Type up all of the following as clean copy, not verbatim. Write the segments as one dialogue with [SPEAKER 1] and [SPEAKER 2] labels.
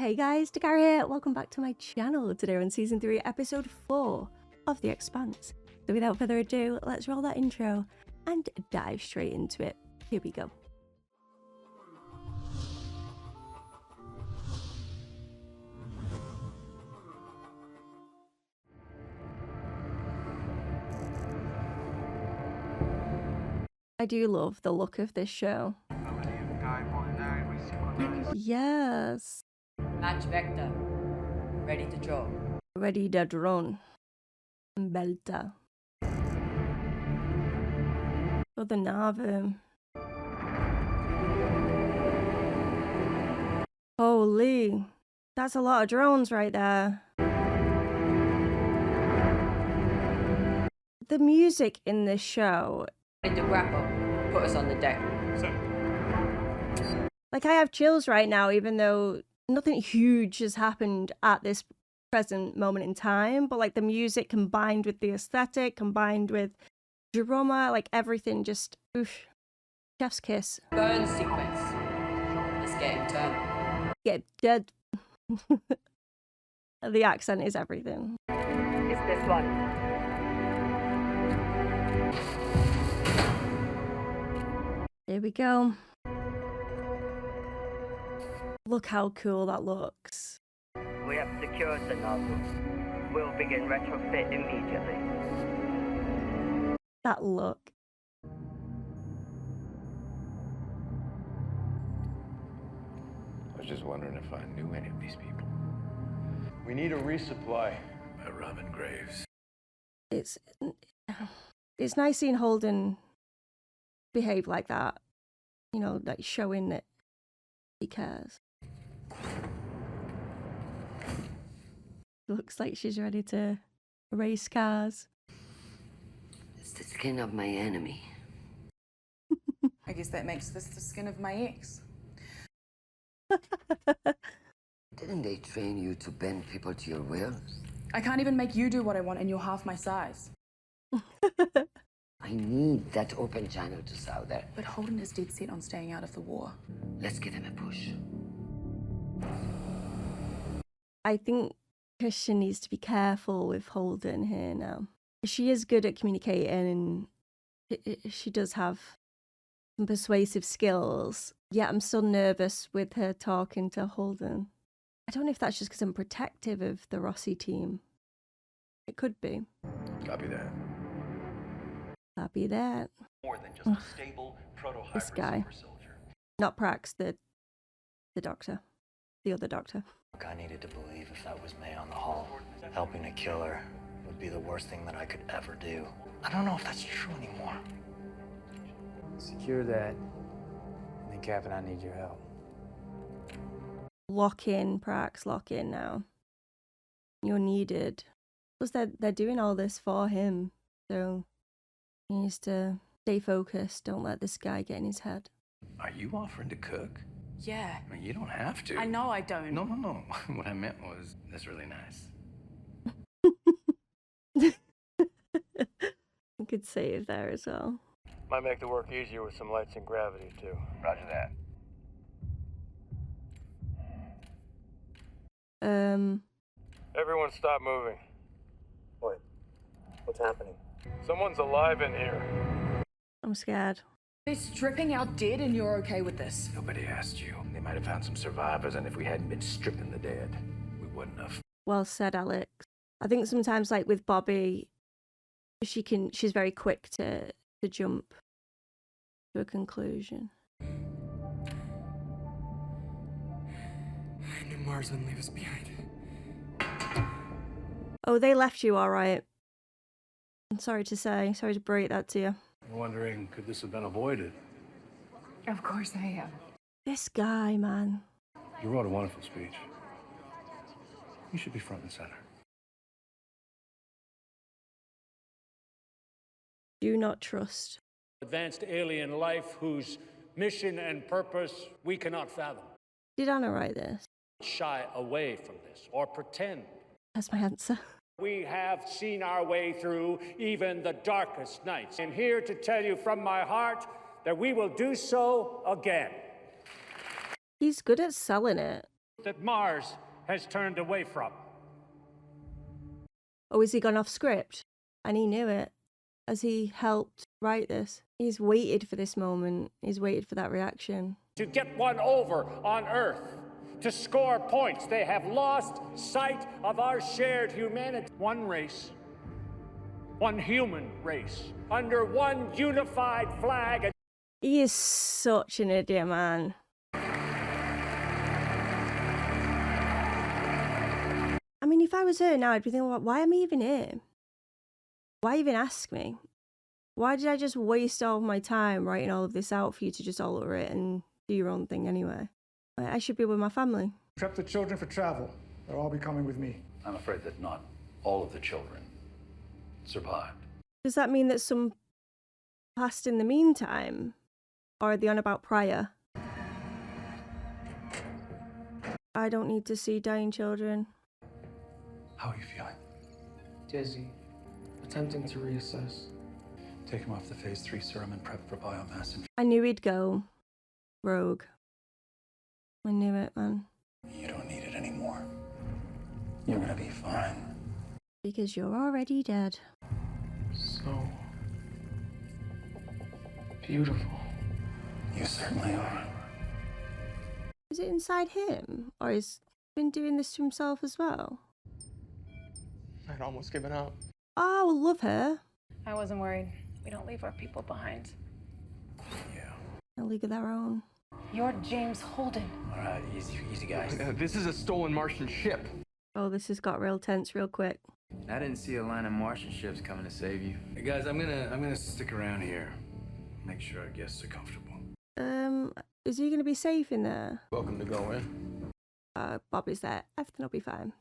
[SPEAKER 1] Hey guys, Dakara here. Welcome back to my channel. Today we're on Season 3, Episode 4 of The Expanse. So without further ado, let's roll that intro and dive straight into it. Here we go. I do love the look of this show. Yes.
[SPEAKER 2] Match vector. Ready to draw.
[SPEAKER 1] Ready to drone. Belta. For the Navi. Holy. That's a lot of drones right there. The music in this show.
[SPEAKER 2] Ready to grapple. Put us on the deck.
[SPEAKER 1] Like, I have chills right now, even though nothing huge has happened at this present moment in time. But, like, the music combined with the aesthetic, combined with drama, like, everything just, oof. Chef's kiss.
[SPEAKER 2] Burn sequence. Let's get him turned.
[SPEAKER 1] Get dead. The accent is everything.
[SPEAKER 2] It's this one.
[SPEAKER 1] There we go. Look how cool that looks.
[SPEAKER 3] We have secured the nozzle. We'll begin retrofit immediately.
[SPEAKER 1] That look.
[SPEAKER 4] I was just wondering if I knew any of these people.
[SPEAKER 5] We need a resupply.
[SPEAKER 4] By Robin Graves.
[SPEAKER 1] It's nice seeing Holden behave like that. You know, like showing that he cares. Looks like she's ready to race cars.
[SPEAKER 3] It's the skin of my enemy.
[SPEAKER 6] I guess that makes this the skin of my ex.
[SPEAKER 3] Didn't they train you to bend people to your will?
[SPEAKER 6] I can't even make you do what I want and you're half my size.
[SPEAKER 3] I need that open channel to Souther.
[SPEAKER 6] But Holden is dead set on staying out of the war.
[SPEAKER 3] Let's give him a push.
[SPEAKER 1] I think Christian needs to be careful with Holden here now. She is good at communicating and she does have some persuasive skills. Yet I'm still nervous with her talking to Holden. I don't know if that's just because I'm protective of the Rossi team. It could be.
[SPEAKER 4] Copy that.
[SPEAKER 1] Copy that.
[SPEAKER 5] More than just a stable proto-hybrid
[SPEAKER 1] This guy.
[SPEAKER 5] super soldier.
[SPEAKER 1] Not Prax, the doctor. The other doctor.
[SPEAKER 7] Look, I needed to believe if that was May on the hall, helping a killer would be the worst thing that I could ever do. I don't know if that's true anymore.
[SPEAKER 8] Secure that. And then, Captain, I need your help.
[SPEAKER 1] Lock in, Prax, lock in now. You're needed. Plus, they're doing all this for him, so he needs to stay focused. Don't let this guy get in his head.
[SPEAKER 4] Are you offering to cook?
[SPEAKER 6] Yeah.
[SPEAKER 4] I mean, you don't have to.
[SPEAKER 6] I know I don't.
[SPEAKER 4] No. What I meant was, that's really nice.
[SPEAKER 1] You could save there as well.
[SPEAKER 5] Might make the work easier with some lights and gravity, too.
[SPEAKER 4] Roger that.
[SPEAKER 5] Everyone stop moving.
[SPEAKER 7] What? What's happening?
[SPEAKER 5] Someone's alive in here.
[SPEAKER 1] I'm scared.
[SPEAKER 6] They're stripping out dead and you're okay with this?
[SPEAKER 4] Nobody asked you. They might have found some survivors, and if we hadn't been stripping the dead, we wouldn't have.
[SPEAKER 1] Well said, Alex. I think sometimes, like with Bobby, she's very quick to jump to a conclusion.
[SPEAKER 9] I knew Mars wouldn't leave us behind.
[SPEAKER 1] Oh, they left you all right. I'm sorry to say. Sorry to break that to you.
[SPEAKER 5] I'm wondering, could this have been avoided?
[SPEAKER 6] Of course I am.
[SPEAKER 1] This guy, man.
[SPEAKER 5] You wrote a wonderful speech. You should be front and center.
[SPEAKER 1] Do not trust.
[SPEAKER 10] Advanced alien life whose mission and purpose we cannot fathom.
[SPEAKER 1] Did Anna write this?
[SPEAKER 10] Shy away from this or pretend.
[SPEAKER 1] That's my answer.
[SPEAKER 10] We have seen our way through even the darkest nights. I'm here to tell you from my heart that we will do so again.
[SPEAKER 1] He's good at selling it.
[SPEAKER 10] that Mars has turned away from.
[SPEAKER 1] Or is he gone off script? And he knew it. As he helped write this. He's waited for this moment. He's waited for that reaction.
[SPEAKER 10] To get one over on Earth, to score points. They have lost sight of our shared humanity. One race, one human race, under one unified flag.
[SPEAKER 1] He is such an idiot, man. I mean, if I was her now, I'd be thinking, why am I even here? Why even ask me? Why did I just waste all of my time writing all of this out for you to just alter it and do your own thing anyway? I should be with my family.
[SPEAKER 5] Prep the children for travel. They'll all be coming with me.
[SPEAKER 4] I'm afraid that not all of the children survived.
[SPEAKER 1] Does that mean that some passed in the meantime? Or are they on about prior? I don't need to see dying children.
[SPEAKER 5] How are you feeling?
[SPEAKER 9] Dizzy. Attempting to reassess.
[SPEAKER 5] Take him off the phase 3 serum and prep for biomass.
[SPEAKER 1] I knew he'd go rogue. I knew it, man.
[SPEAKER 5] You don't need it anymore. You're gonna be fine.
[SPEAKER 1] Because you're already dead.
[SPEAKER 9] So beautiful.
[SPEAKER 5] You certainly are.
[SPEAKER 1] Is it inside him? Or has he been doing this to himself as well?
[SPEAKER 9] I'd almost given up.
[SPEAKER 1] Oh, I love her.
[SPEAKER 11] I wasn't worried. We don't leave our people behind.
[SPEAKER 5] Yeah.
[SPEAKER 1] A league of their own.
[SPEAKER 11] You're James Holden.
[SPEAKER 4] All right, easy, guys.
[SPEAKER 9] This is a stolen Martian ship.
[SPEAKER 1] Oh, this has got real tense real quick.
[SPEAKER 8] I didn't see a line of Martian ships coming to save you.
[SPEAKER 5] Hey guys, I'm gonna stick around here. Make sure our guests are comfortable.
[SPEAKER 1] Is he gonna be safe in there?
[SPEAKER 9] Welcome to go in.
[SPEAKER 1] Bobby's there. Everything will be fine.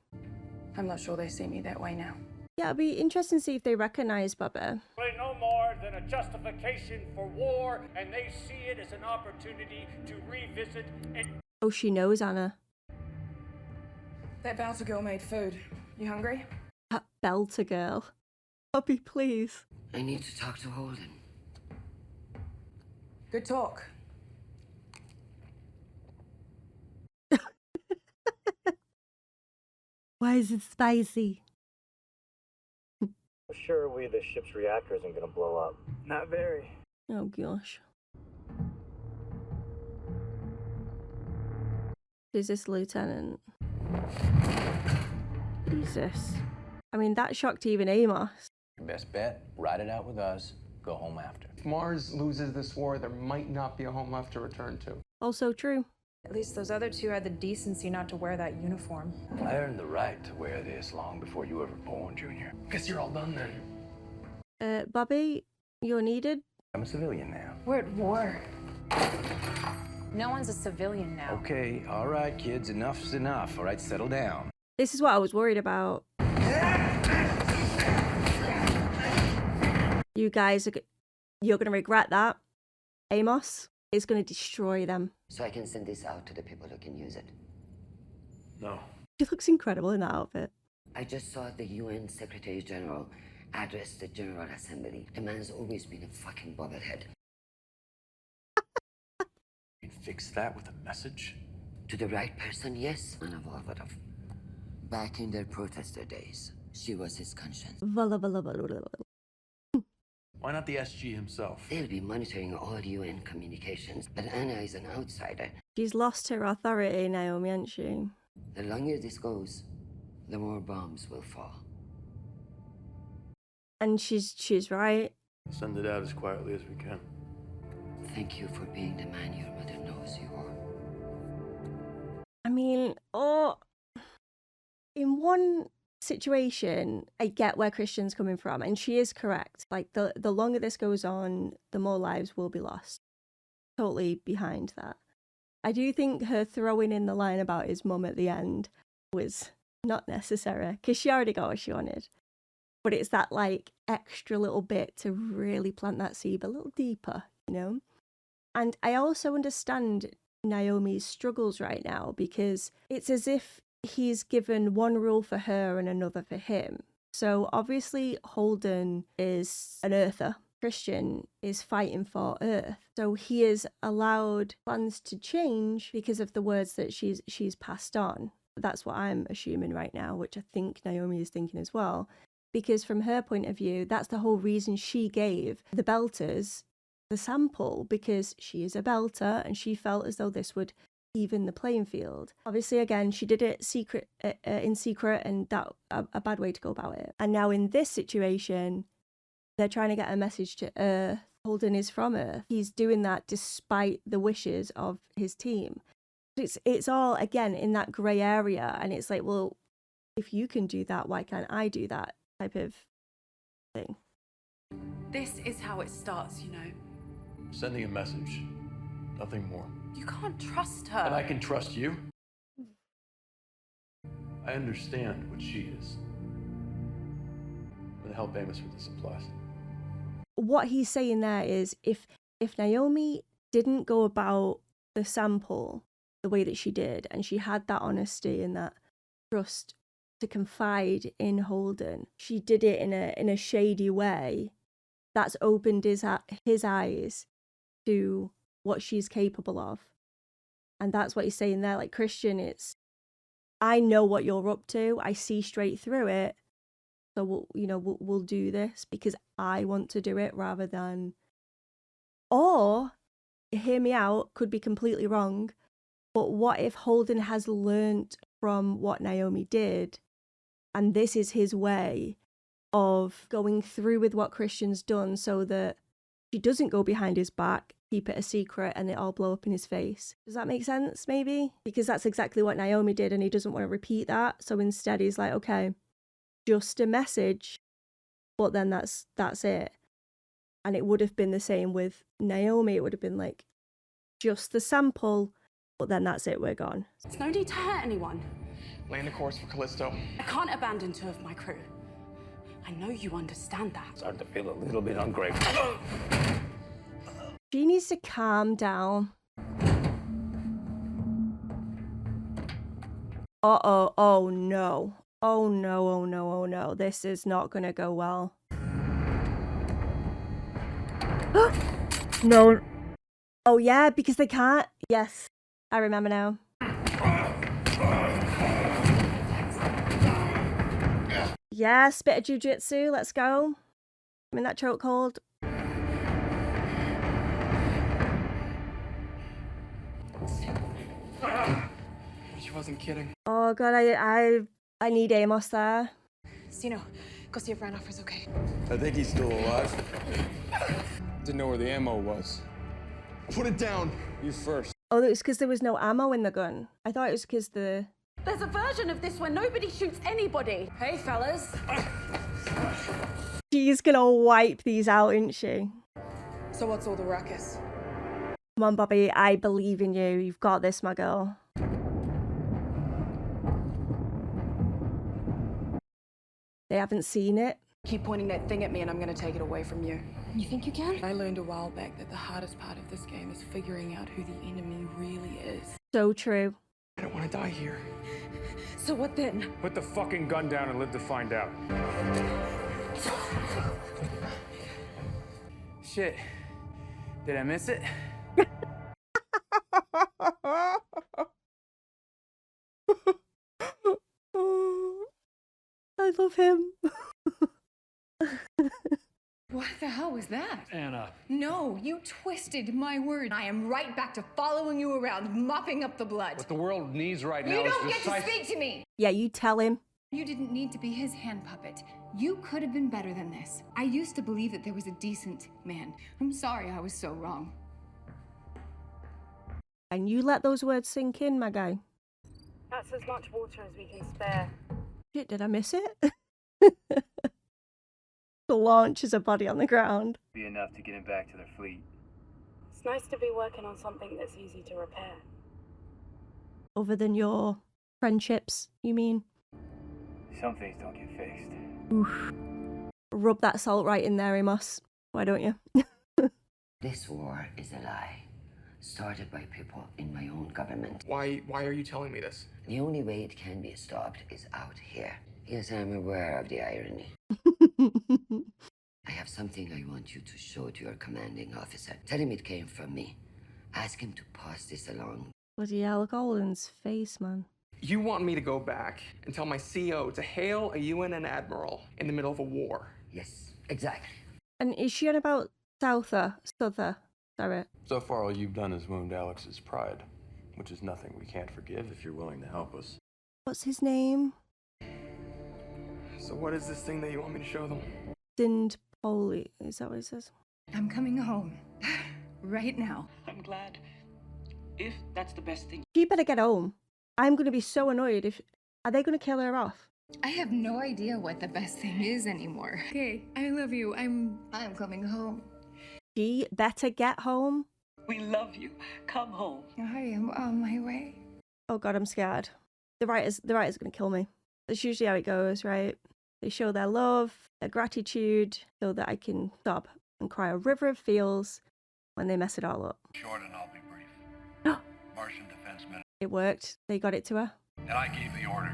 [SPEAKER 6] I'm not sure they see me that way now.
[SPEAKER 1] Yeah, it'll be interesting to see if they recognise Bobby.
[SPEAKER 10] No more than a justification for war, and they see it as an opportunity to revisit it.
[SPEAKER 1] Oh, she knows Anna.
[SPEAKER 6] That Belter girl made food. You hungry?
[SPEAKER 1] That Belter girl. Bobby, please.
[SPEAKER 2] I need to talk to Holden.
[SPEAKER 6] Good talk.
[SPEAKER 1] Why is it spicy?
[SPEAKER 7] Surely the ship's reactor isn't gonna blow up.
[SPEAKER 3] Not very.
[SPEAKER 1] Oh gosh. Who's this lieutenant? Jesus. I mean, that shocked even Amos.
[SPEAKER 4] Your best bet, ride it out with us, go home after.
[SPEAKER 9] If Mars loses this war, there might not be a home left to return to.
[SPEAKER 1] Also true.
[SPEAKER 11] At least those other two had the decency not to wear that uniform.
[SPEAKER 4] I earned the right to wear this long before you were ever born, Junior.
[SPEAKER 9] Guess you're all done then.
[SPEAKER 1] Bobby, you're needed.
[SPEAKER 4] I'm a civilian now.
[SPEAKER 11] We're at war. No one's a civilian now.
[SPEAKER 4] Okay, all right, kids, enough's enough. All right, settle down.
[SPEAKER 1] This is what I was worried about. You guys you're gonna regret that. Amos is gonna destroy them.
[SPEAKER 2] So I can send this out to the people who can use it.
[SPEAKER 5] No.
[SPEAKER 1] She looks incredible in that outfit.
[SPEAKER 2] I just saw the UN Secretary General address the General Assembly. The man's always been a fucking bobblehead.
[SPEAKER 5] You can fix that with a message?
[SPEAKER 2] To the right person, yes, Anna Volvodov. Back in their protester days, she was his conscience.
[SPEAKER 5] Why not the SG himself?
[SPEAKER 2] They'll be monitoring all UN communications, but Anna is an outsider.
[SPEAKER 1] She's lost her authority, Naomi, hasn't she?
[SPEAKER 2] The longer this goes, the more bombs will fall.
[SPEAKER 1] And she's right.
[SPEAKER 5] Send it out as quietly as we can.
[SPEAKER 2] Thank you for being the man your mother knows you are.
[SPEAKER 1] I mean, in one situation, I get where Christian's coming from, and she is correct. Like, the longer this goes on, the more lives will be lost. Totally behind that. I do think her throwing in the line about his mum at the end was not necessary, because she already got what she wanted. But it's that, like, extra little bit to really plant that seed a little deeper, you know? And I also understand Naomi's struggles right now, because it's as if he's given one rule for her and another for him. So obviously Holden is an earther, Christian is fighting for Earth. So he has allowed plans to change because of the words that she's passed on. That's what I'm assuming right now, which I think Naomi is thinking as well. Because from her point of view, that's the whole reason she gave the Belters the sample, because she is a Belter and she felt as though this would even the playing field. Obviously, again, she did it in secret, and that a bad way to go about it. And now in this situation, they're trying to get a message to Earth. Holden is from Earth. He's doing that despite the wishes of his team. It's all, again, in that grey area, and it's like, well, if you can do that, why can't I do that type of thing?
[SPEAKER 6] This is how it starts, you know.
[SPEAKER 5] Sending a message. Nothing more.
[SPEAKER 6] You can't trust her.
[SPEAKER 5] And I can trust you? I understand what she is. I'm gonna help Amos with the supplies.
[SPEAKER 1] What he's saying there is, if Naomi didn't go about the sample the way that she did, and she had that honesty and that trust to confide in Holden, she did it in a shady way, that's opened his eyes to what she's capable of. And that's what he's saying there. Like, Christian, it's, I know what you're up to. I see straight through it. So we'll do this because I want to do it, rather than, or, hear me out, could be completely wrong, but what if Holden has learnt from what Naomi did, and this is his way of going through with what Christian's done, so that she doesn't go behind his back, keep it a secret, and it all blow up in his face. Does that make sense, maybe? Because that's exactly what Naomi did, and he doesn't want to repeat that. So instead he's like, okay, just a message, but then that's it. And it would have been the same with Naomi. It would have been like, just the sample, but then that's it, we're gone.
[SPEAKER 6] There's no need to hurt anyone.
[SPEAKER 9] Lay the course for Callisto.
[SPEAKER 6] I can't abandon two of my crew. I know you understand that.
[SPEAKER 4] Starting to feel a little bit ungrateful.
[SPEAKER 1] She needs to calm down. Uh-oh, oh no. Oh no, oh no, oh no. This is not gonna go well. No. Oh yeah, because they can't. Yes, I remember now. Yes, bit of jujitsu, let's go. I'm in that chokehold.
[SPEAKER 9] She wasn't kidding.
[SPEAKER 1] Oh god, I need Amos there.
[SPEAKER 11] Sino, go see if Randolph okay.
[SPEAKER 12] I think he's still alive. Didn't know where the ammo was. Put it down. You first.
[SPEAKER 1] Oh, it was because there was no ammo in the gun. I thought it was because the...
[SPEAKER 6] There's a version of this where nobody shoots anybody. Hey, fellas.
[SPEAKER 1] She's gonna wipe these out, isn't she?
[SPEAKER 6] So what's all the ruckus?
[SPEAKER 1] Come on, Bobby, I believe in you. You've got this, my girl. They haven't seen it.
[SPEAKER 6] Keep pointing that thing at me and I'm gonna take it away from you.
[SPEAKER 11] You think you can?
[SPEAKER 6] I learned a while back that the hardest part of this game is figuring out who the enemy really is.
[SPEAKER 1] So true.
[SPEAKER 9] I don't want to die here.
[SPEAKER 11] So what then?
[SPEAKER 10] Put the fucking gun down and live to find out.
[SPEAKER 8] Shit. Did I miss it?
[SPEAKER 1] I love him.
[SPEAKER 11] What the hell was that?
[SPEAKER 10] Anna.
[SPEAKER 11] No, you twisted my word. I am right back to following you around, mopping up the blood.
[SPEAKER 10] What the world needs right now
[SPEAKER 11] You
[SPEAKER 10] is
[SPEAKER 11] don't get
[SPEAKER 10] decisive...
[SPEAKER 11] to speak to me!
[SPEAKER 1] Yeah, you tell him.
[SPEAKER 13] You didn't need to be his hand puppet. You could have been better than this. I used to believe that there was a decent man. I'm sorry I was so wrong.
[SPEAKER 1] And you let those words sink in, my guy.
[SPEAKER 3] That's as much water as we can spare.
[SPEAKER 1] Shit, did I miss it? Launches a body on the ground.
[SPEAKER 8] Be enough to get him back to their fleet.
[SPEAKER 3] It's nice to be working on something that's easy to repair.
[SPEAKER 1] Other than your friendships, you mean?
[SPEAKER 8] Some things don't get fixed.
[SPEAKER 1] Oof. Rub that salt right in there, Amos. Why don't you?
[SPEAKER 2] This war is a lie, started by people in my own government.
[SPEAKER 9] Why are you telling me this?
[SPEAKER 2] The only way it can be stopped is out here. Yes, I'm aware of the irony. I have something I want you to show to your commanding officer. Tell him it came from me. Ask him to pass this along.
[SPEAKER 1] Bloody hell, Holden's face, man.
[SPEAKER 9] You want me to go back and tell my CO to hail a UN admiral in the middle of a war?
[SPEAKER 2] Yes, exactly.
[SPEAKER 1] And is she on about Souther? Sorry.
[SPEAKER 5] So far, all you've done is wound Alex's pride, which is nothing we can't forgive if you're willing to help us.
[SPEAKER 1] What's his name?
[SPEAKER 9] So what is this thing that you want me to show them?
[SPEAKER 1] Dindpoli. Is that what it says?
[SPEAKER 13] I'm coming home. Right now.
[SPEAKER 14] I'm glad. If that's the best thing.
[SPEAKER 1] She better get home. I'm going to be so annoyed if... Are they going to kill her off?
[SPEAKER 13] I have no idea what the best thing is anymore. Okay, I love you. I'm coming home.
[SPEAKER 1] She better get home.
[SPEAKER 14] We love you. Come home.
[SPEAKER 13] I am on my way.
[SPEAKER 1] Oh God, I'm scared. The writer's going to kill me. That's usually how it goes, right? They show their love, their gratitude, so that I can stop and cry a river of feels when they mess it all up.
[SPEAKER 15] Short and I'll be brief. Martian Defense Minister.
[SPEAKER 1] It worked. They got it to her.
[SPEAKER 15] And I gave the order.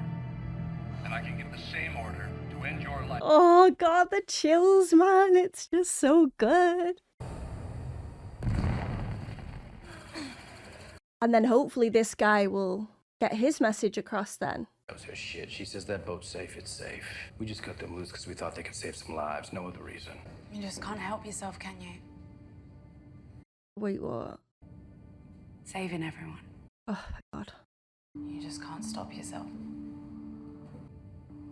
[SPEAKER 15] And I can give the same order to end your life.
[SPEAKER 1] Oh God, the chills, man. It's just so good. And then hopefully this guy will get his message across then.
[SPEAKER 4] That was her shit. She says that boat's safe, it's safe. We just cut them loose because we thought they could save some lives. No other reason.
[SPEAKER 6] You just can't help yourself, can you?
[SPEAKER 1] Wait, what?
[SPEAKER 6] Saving everyone.
[SPEAKER 1] Oh my God.
[SPEAKER 6] You just can't stop yourself.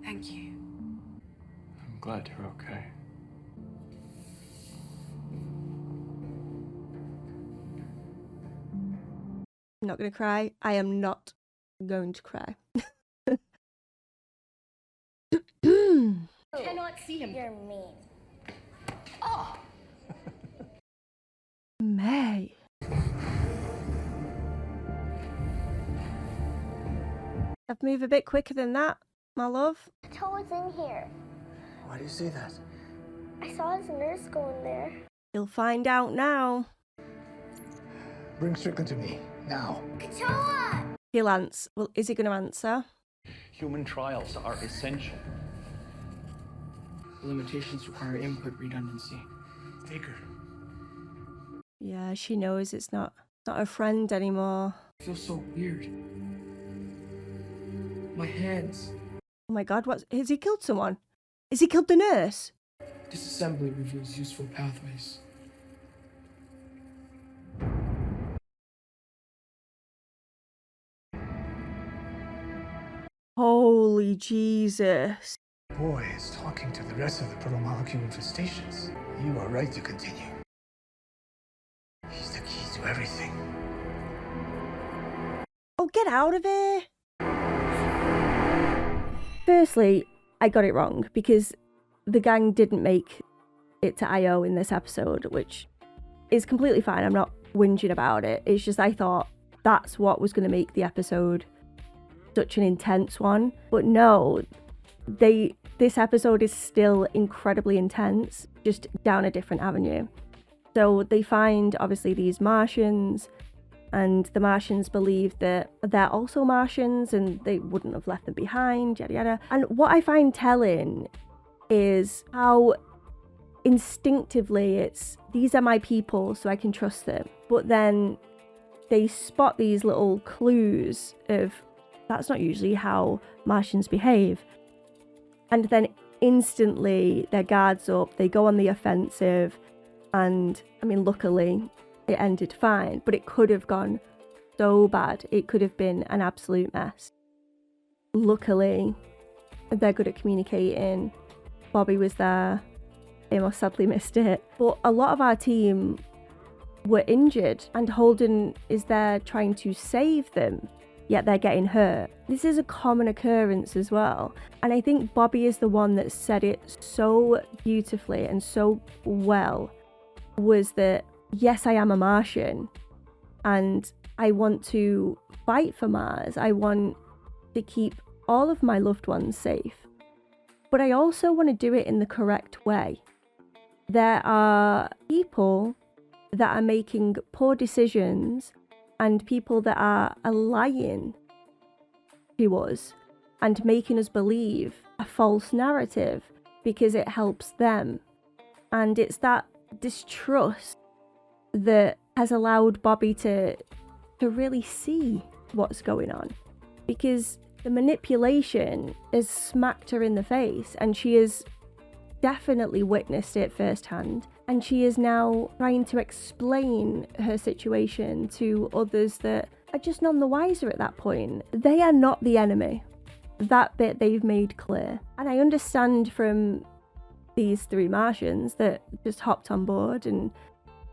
[SPEAKER 6] Thank you.
[SPEAKER 5] I'm glad you're okay.
[SPEAKER 1] I'm not going to cry. I am not going to cry.
[SPEAKER 11] Cannot see him.
[SPEAKER 16] You're mean.
[SPEAKER 11] Oh.
[SPEAKER 1] May. I've moved a bit quicker than that, my love.
[SPEAKER 16] Toad's in here.
[SPEAKER 7] Why do you say that?
[SPEAKER 16] I saw his nurse go in there.
[SPEAKER 1] You'll find out now.
[SPEAKER 7] Bring Strickland to me, now.
[SPEAKER 16] Katoa!
[SPEAKER 1] He'll answer. Well, is he going to answer?
[SPEAKER 14] Human trials are essential.
[SPEAKER 9] The limitations require input redundancy.
[SPEAKER 5] Take her.
[SPEAKER 1] Yeah, she knows it's not a friend anymore.
[SPEAKER 9] It feels so weird. My hands.
[SPEAKER 1] Oh my God, has he killed someone? Has he killed the nurse?
[SPEAKER 9] Disassembly reveals useful pathways.
[SPEAKER 1] Holy Jesus.
[SPEAKER 7] Boy is talking to the rest of the protomolecule infestations. You are right to continue. He's the key to everything.
[SPEAKER 1] Oh, get out of here. Firstly, I got it wrong because the gang didn't make it to IO in this episode, which is completely fine. I'm not whinging about it. It's just I thought that's what was going to make the episode such an intense one. But no, this episode is still incredibly intense, just down a different avenue. So they find, obviously, these Martians, and the Martians believe that they're also Martians and they wouldn't have left them behind, yada yada. And what I find telling is how instinctively it's, these are my people, so I can trust them. But then they spot these little clues of, that's not usually how Martians behave. And then instantly their guards up, they go on the offensive, and I mean, luckily it ended fine, but it could have gone so bad. It could have been an absolute mess. Luckily, they're good at communicating. Bobby was there. Amos sadly missed it. But a lot of our team were injured, and Holden is there trying to save them, yet they're getting hurt. This is a common occurrence as well. And I think Bobby is the one that said it so beautifully and so well, was that, yes, I am a Martian and I want to fight for Mars. I want to keep all of my loved ones safe. But I also want to do it in the correct way. There are people that are making poor decisions and people that are lying to us and making us believe a false narrative because it helps them. And it's that distrust that has allowed Bobby to really see what's going on. Because the manipulation has smacked her in the face, and she has definitely witnessed it firsthand. And she is now trying to explain her situation to others that are just none the wiser at that point. They are not the enemy. That bit they've made clear. And I understand from these 3 Martians that just hopped on board and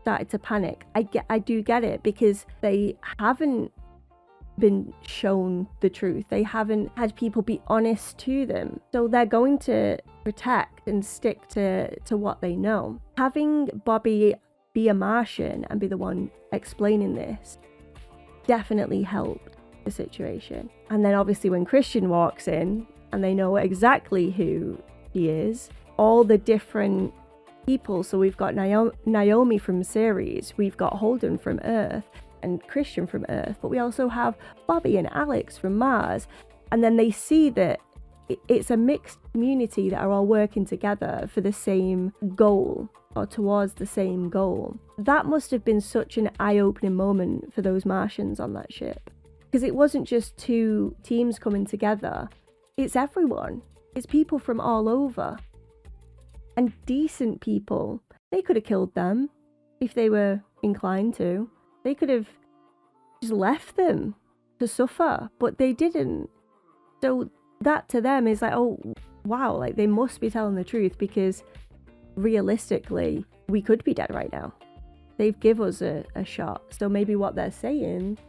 [SPEAKER 1] started to panic. I do get it, because they haven't been shown the truth. They haven't had people be honest to them. So they're going to protect and stick to what they know. Having Bobby be a Martian and be the one explaining this definitely helped the situation. And then obviously when Christian walks in and they know exactly who he is, all the different people. So we've got Naomi from Ceres, we've got Holden from Earth, and Christian from Earth, but we also have Bobby and Alex from Mars. And then they see that it's a mixed community that are all working together for the same goal, or towards the same goal. That must have been such an eye-opening moment for those Martians on that ship, because it wasn't just 2 teams coming together, it's everyone. It's people from all over, and decent people. They could have killed them if they were inclined to. They could have just left them to suffer, but they didn't. So that to them is like, oh wow, like they must be telling the truth, because realistically we could be dead right now. They've given us a shot, so maybe what they're saying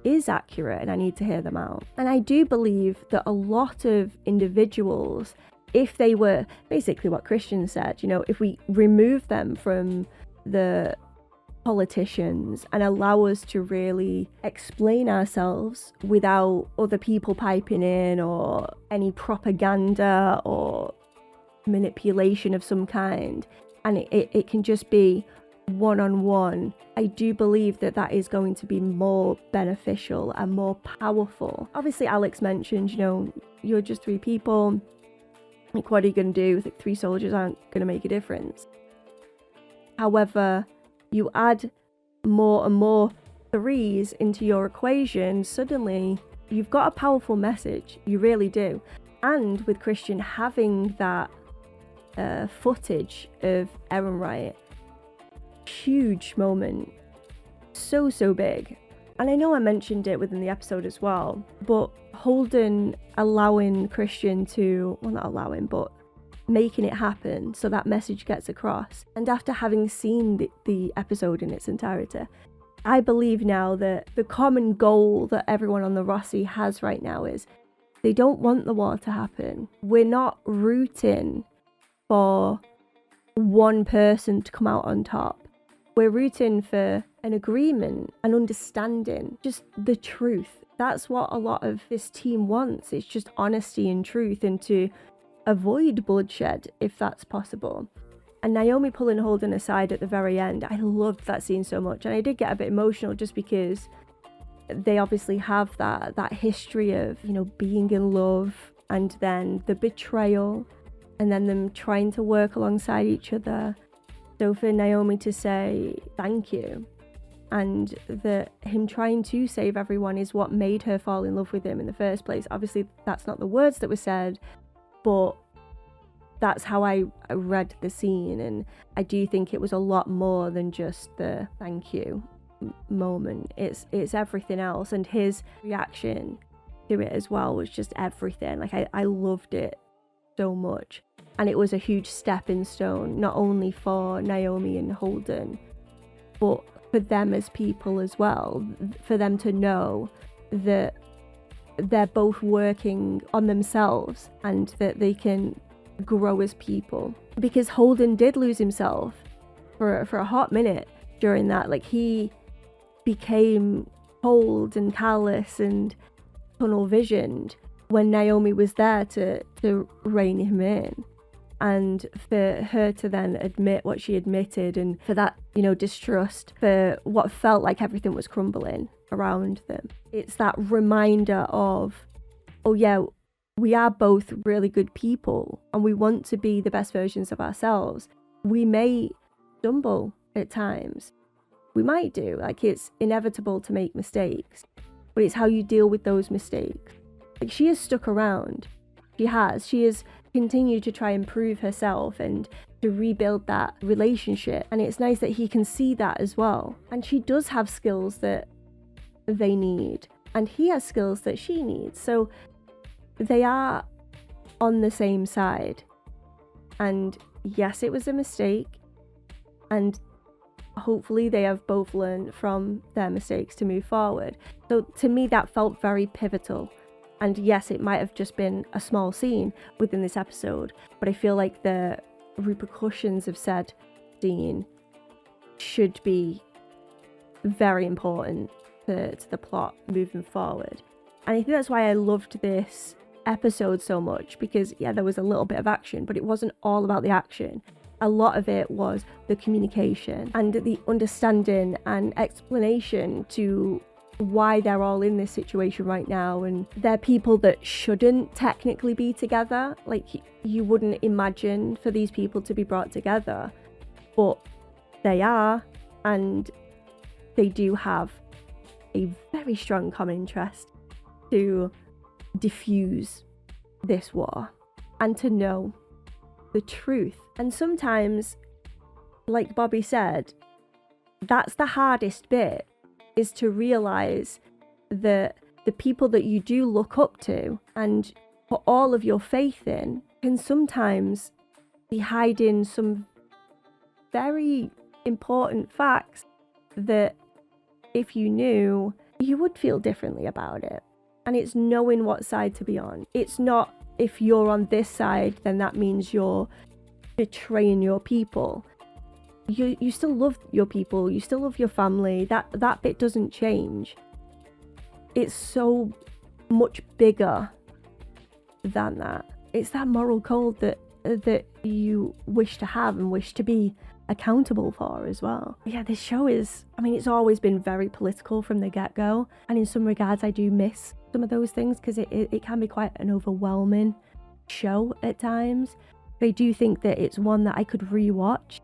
[SPEAKER 1] is accurate and I need to hear them out. And I do believe that a lot of individuals, if they were basically what Christian said, you know, if we remove them from the politicians and allow us to really explain ourselves without other people piping in or any propaganda or manipulation of some kind, and it can just be one-on-one, I do believe that that is going to be more beneficial and more powerful. Obviously Alex mentioned, you know, you're just 3 people, like what are you going to do? Like 3 soldiers aren't going to make a difference. However, you add more and more 3s into your equation, suddenly you've got a powerful message. You really do. And with Christian having that footage of Ehrenreich, huge moment, so big. And I know I mentioned it within the episode as well, but Holden allowing Christian to, well, not allowing, but making it happen so that message gets across. And after having seen the episode in its entirety, I believe now that the common goal that everyone on the Rossi has right now is they don't want the war to happen. We're not rooting for one person to come out on top. We're rooting for an agreement, an understanding, just the truth. That's what a lot of this team wants. It's just honesty and truth, and to avoid bloodshed if that's possible. And Naomi pulling Holden aside at the very end, I loved that scene so much. And I did get a bit emotional just because they obviously have that history of, you know, being in love, and then the betrayal, and then them trying to work alongside each other. So for Naomi to say thank you, and that him trying to save everyone is what made her fall in love with him in the first place. Obviously that's not the words that were said, but that's how I read the scene. And I do think it was a lot more than just the thank you moment. It's everything else, and his reaction to it as well was just everything. Like I loved it so much. And it was a huge stepping stone, not only for Naomi and Holden, but for them as people as well, for them to know that they're both working on themselves and that they can grow as people. Because Holden did lose himself for a hot minute during that. Like, he became cold and callous and tunnel visioned when Naomi was there to rein him in. And for her to then admit what she admitted, and for that, you know, distrust, for what felt like everything was crumbling around them. It's that reminder of, oh yeah, we are both really good people and we want to be the best versions of ourselves. we may stumble at times. We might do. Like, it's inevitable to make mistakes, but it's how you deal with those mistakes. Like, she has stuck around. She has continued to try and prove herself and to rebuild that relationship. And it's nice that he can see that as well. And she does have skills that they need, and he has skills that she needs. So they are on the same side. And yes, it was a mistake. And hopefully they have both learned from their mistakes to move forward. So to me, that felt very pivotal. And yes, it might have just been a small scene within this episode, but I feel like the repercussions of said scene should be very important to the plot moving forward. And I think that's why I loved this episode so much, because yeah, there was a little bit of action, but it wasn't all about the action. A lot of it was the communication and the understanding and explanation to why they're all in this situation right now, and they're people that shouldn't technically be together. Like, you wouldn't imagine for these people to be brought together, but they are, and they do have a very strong common interest to diffuse this war and to know the truth. And sometimes, like Bobby said, that's the hardest bit, is to realize that the people that you do look up to and put all of your faith in can sometimes be hiding some very important facts that if you knew, you would feel differently about it. And it's knowing what side to be on. It's not, if you're on this side, then that means you're betraying your people. You still love your people, you still love your family. That bit doesn't change. It's so much bigger than that. It's that moral code that you wish to have and wish to be accountable for as well. Yeah, this show is, I mean, it's always been very political from the get-go, and in some regards I do miss some of those things, because it can be quite an overwhelming show at times. But I do think that it's one that I could rewatch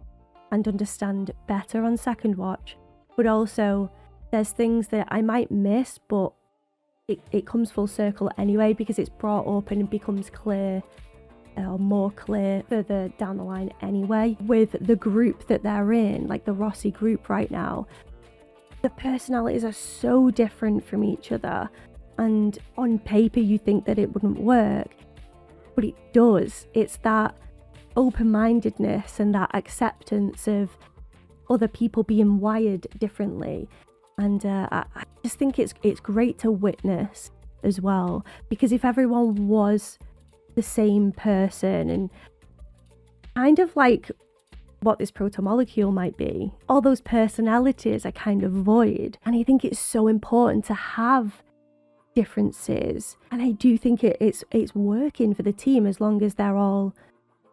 [SPEAKER 1] and understand better on second watch. But also, there's things that I might miss, but it comes full circle anyway, because it's brought up and it becomes clear, or more clear further down the line anyway, with the group that they're in, like the Rossi group right now. The personalities are so different from each other, and on paper you think that it wouldn't work, but it does. It's that open-mindedness and that acceptance of other people being wired differently. And I just think it's great to witness as well, because if everyone was the same person, and kind of like what this protomolecule might be, all those personalities are kind of void. And I think it's so important to have differences, and I do think it's working for the team, as long as they're all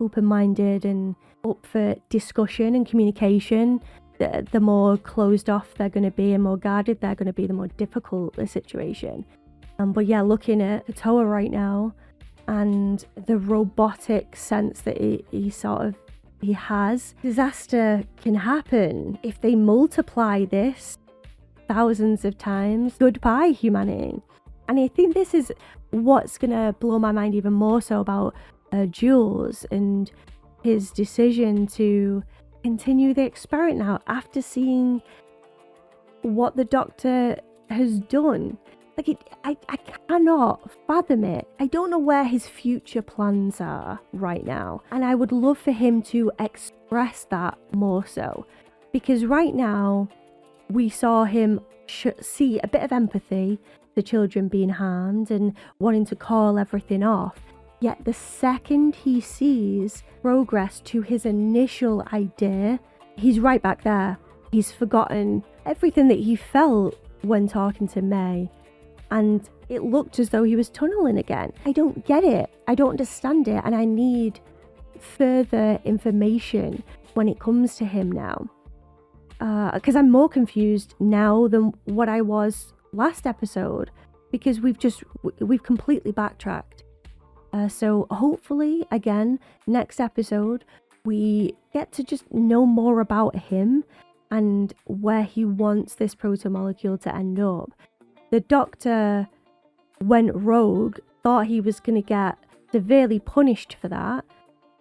[SPEAKER 1] open-minded and up for discussion and communication. The more closed off they're going to be and more guarded they're going to be, the more difficult the situation. But yeah, looking at Toa right now and the robotic sense that he has, disaster can happen if they multiply this thousands of times. Goodbye, humanity. And I think this is what's going to blow my mind even more so about Jules and his decision to continue the experiment now after seeing what the doctor has done. Like, I cannot fathom it. I don't know where his future plans are right now, and I would love for him to express that more so, because right now we saw him see a bit of empathy, the children being harmed and wanting to call everything off. Yet the second he sees progress to his initial idea, he's right back there. He's forgotten everything that he felt when talking to May, and it looked as though he was tunneling again. I don't get it. I don't understand it, and I need further information when it comes to him now. Because I'm more confused now than what I was last episode, because we've completely backtracked. So hopefully, again, next episode, we get to just know more about him and where he wants this protomolecule to end up. The doctor went rogue, thought he was going to get severely punished for that,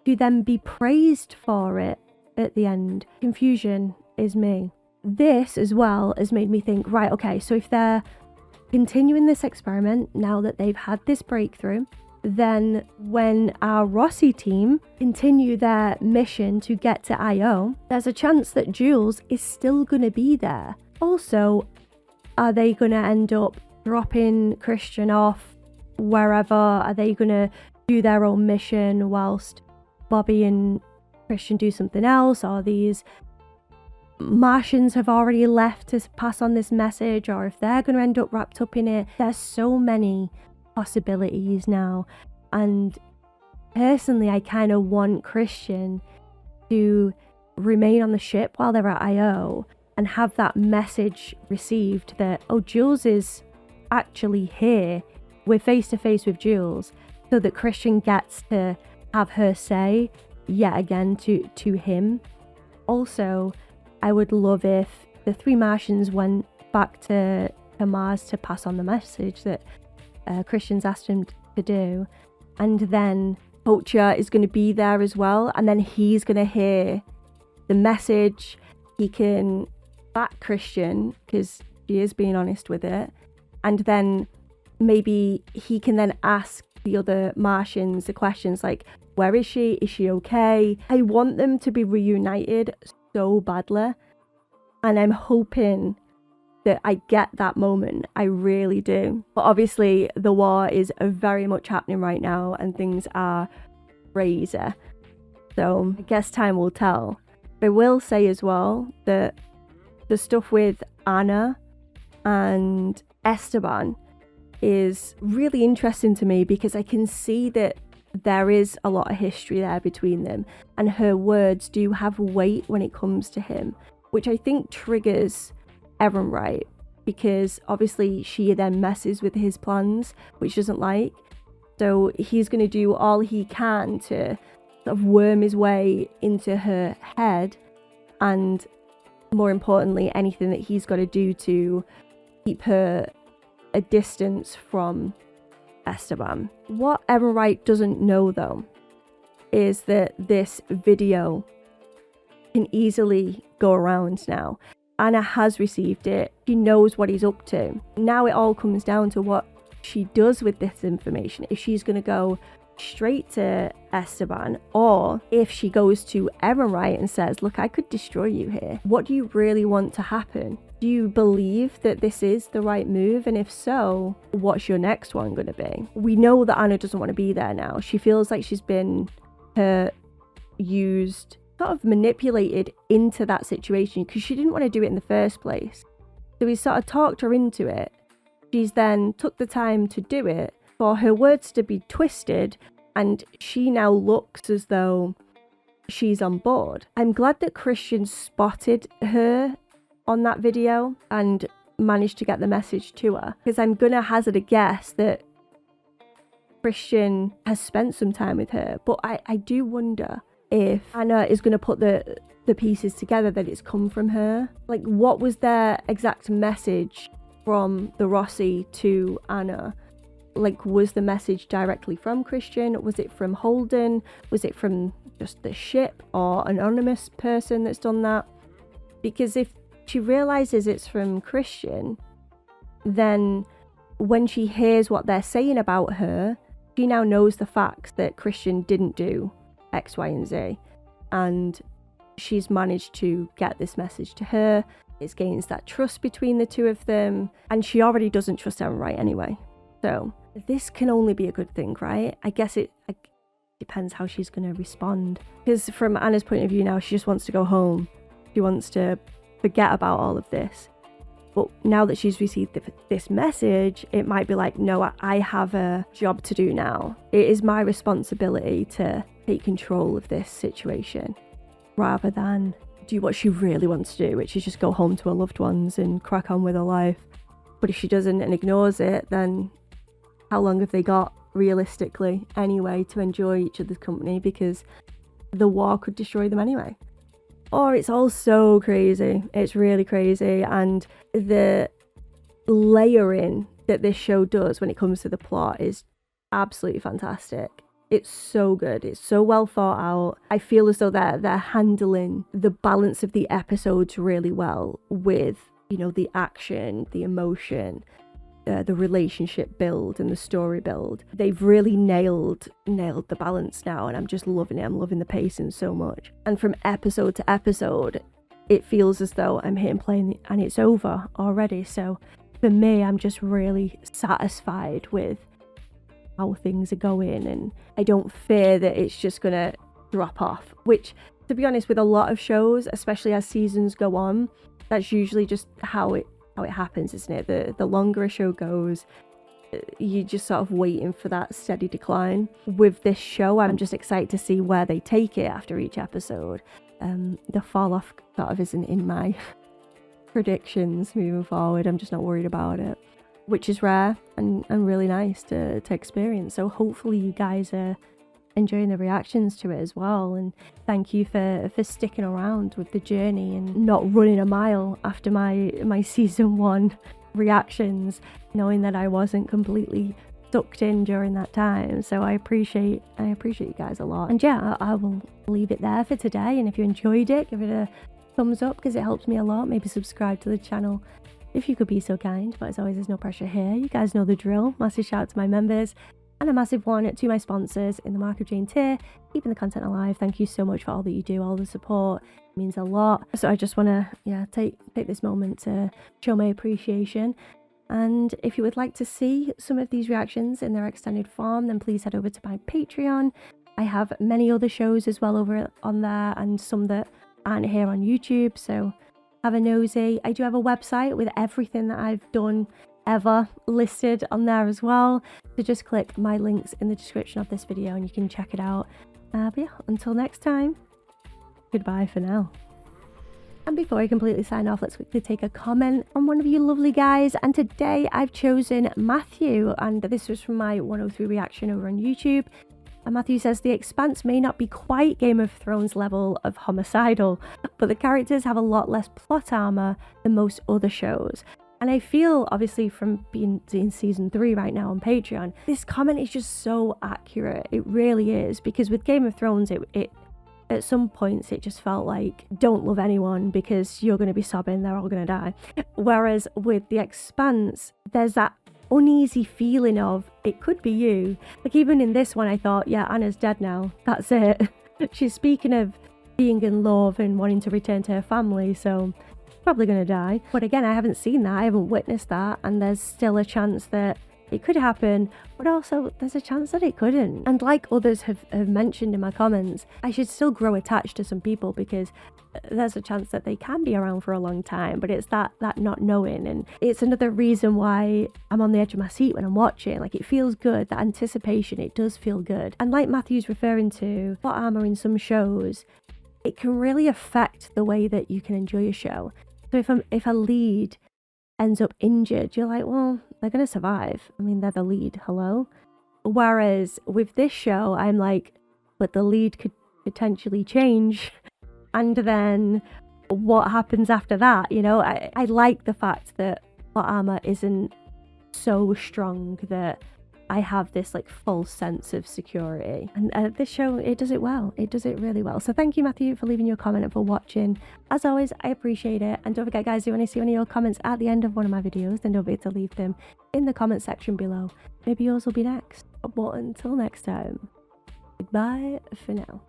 [SPEAKER 1] to then be praised for it at the end. Confusion is me. This as well has made me think, right, okay, so if they're continuing this experiment now that they've had this breakthrough, then when our Rossi team continue their mission to get to IO, there's a chance that Jules is still going to be there. Also, are they going to end up dropping Christian off wherever? Are they going to do their own mission whilst Bobby and Christian do something else? Or these Martians have already left to pass on this message, or if they're going to end up wrapped up in it? There's so many possibilities now, and personally I kind of want Christian to remain on the ship while they're at IO and have that message received that, oh, Jules is actually here, we're face to face with Jules, so that Christian gets to have her say yet again to him. Also, I would love if the 3 Martians went back to Mars to pass on the message that Christian's asked him to do, and then Culture is going to be there as well, and then he's going to hear the message. He can back Christian because she is being honest with it, and then maybe he can then ask the other Martians the questions like, where is she? Is she okay? I want them to be reunited so badly, and I'm hoping that I get that moment. I really do. But obviously the war is very much happening right now and things are crazy, so I guess time will tell. I will say as well that the stuff with Anna and Esteban is really interesting to me because I can see that there is a lot of history there between them, and her words do have weight when it comes to him, which I think triggers Ehrenreich, because obviously she then messes with his plans, which he doesn't like. So he's going to do all he can to sort of worm his way into her head, and more importantly, anything that he's got to do to keep her a distance from Esteban. What Ehrenreich doesn't know though is that this video can easily go around now. Anna has received it. She knows what he's up to. Now it all comes down to what she does with this information. If she's going to go straight to Esteban, or if she goes to Ehrenreich and says, look, I could destroy you here. What do you really want to happen? Do you believe that this is the right move? And if so, what's your next one going to be? We know that Anna doesn't want to be there now. She feels like she's been used, sort of manipulated into that situation because she didn't want to do it in the first place. So he sort of talked her into it. She's then took the time to do it for her words to be twisted, and she now looks as though she's on board. I'm glad that Christian spotted her on that video and managed to get the message to her, because I'm gonna hazard a guess that Christian has spent some time with her, but I do wonder if Anna is going to put the pieces together that it's come from her. Like, what was their exact message from the Rossi to Anna? Like, was the message directly from Christian? Was it from Holden? Was it from just the ship or an anonymous person that's done that? Because if she realizes it's from Christian, then when she hears what they're saying about her, she now knows the facts that Christian didn't do X, Y, and Z, and she's managed to get this message to her. It gains that trust between the two of them, and she already doesn't trust Ehrenreich anyway. So this can only be a good thing, right? I guess it depends how she's going to respond. Because from Anna's point of view now, she just wants to go home. She wants to forget about all of this. But now that she's received this message, it might be like, no, I have a job to do now. It is my responsibility to take control of this situation, rather than do what she really wants to do, which is just go home to her loved ones and crack on with her life. But if she doesn't and ignores it, then how long have they got realistically anyway to enjoy each other's company? Because the war could destroy them anyway. Or it's all so crazy. It's really crazy. And the layering that this show does when it comes to the plot is absolutely fantastic. It's so good. It's so well thought out. I feel as though they're handling the balance of the episodes really well with, you know, the action, the emotion, the relationship build and the story build. They've really nailed the balance now, and I'm just loving it. I'm loving the pacing so much. And from episode to episode, it feels as though I'm hitting play and it's over already. So for me, I'm just really satisfied with how things are going, and I don't fear that it's just gonna drop off, which, to be honest, with a lot of shows, especially as seasons go on, that's usually just how it happens, isn't it? The longer a show goes, you're just sort of waiting for that steady decline. With this show, I'm just excited to see where they take it after each episode. The fall off sort of isn't in my predictions moving forward. I'm just not worried about it, which is rare and really nice to experience. So hopefully you guys are enjoying the reactions to it as well, and thank you for sticking around with the journey and not running a mile after my season 1 reactions, knowing that I wasn't completely sucked in during that time. So I appreciate you guys a lot. And yeah, I will leave it there for today, and if you enjoyed it, give it a thumbs up because it helps me a lot. Maybe subscribe to the channel if you could be so kind, but as always, there's no pressure here. You guys know the drill. Massive shout out to my members, and a massive one to my sponsors in the Mark of Jane tier, keeping the content alive. Thank you so much for all that you do, all the support. It means a lot. So I just want to take this moment to show my appreciation. And if you would like to see some of these reactions in their extended form, then please head over to my Patreon. I have many other shows as well over on there, and some that aren't here on YouTube, so have a nosy. I do have a website with everything that I've done ever listed on there as well, so just click my links in the description of this video and you can check it out. But yeah, until next time, goodbye for now. And before I completely sign off, let's quickly take a comment from one of you lovely guys. And today I've chosen Matthew, and this was from my 103 reaction over on YouTube. And Matthew says, the Expanse may not be quite Game of Thrones level of homicidal, but the characters have a lot less plot armor than most other shows. And I feel, obviously, from being in season 3 right now on Patreon, this comment is just so accurate. It really is, because with Game of Thrones, it at some points it just felt like, don't love anyone because you're going to be sobbing, they're all going to die. Whereas with the Expanse, there's that uneasy feeling of, it could be you. Like even in this one, I thought, yeah, Anna's dead now. That's it. She's speaking of being in love and wanting to return to her family, so probably going to die. But again, I haven't seen that, I haven't witnessed that, and there's still a chance that it could happen, but also there's a chance that it couldn't. And like others have mentioned in my comments, I should still grow attached to some people because there's a chance that they can be around for a long time, but it's that not knowing. And it's another reason why I'm on the edge of my seat when I'm watching. Like, it feels good, that anticipation, it does feel good. And like Matthew's referring to, plot armor in some shows, it can really affect the way that you can enjoy a show. So if a lead ends up injured, you're like, well, they're going to survive. I mean, they're the lead, hello? Whereas with this show, I'm like, but the lead could potentially change. And then what happens after that? You know, I like the fact that plot armor isn't so strong that I have this like false sense of security. And this show, it does it well. It does it really well. So thank you, Matthew, for leaving your comment and for watching. As always, I appreciate it. And don't forget, guys, if you want to see any of your comments at the end of one of my videos, then don't forget to leave them in the comment section below. Maybe yours will be next. But until next time, goodbye for now.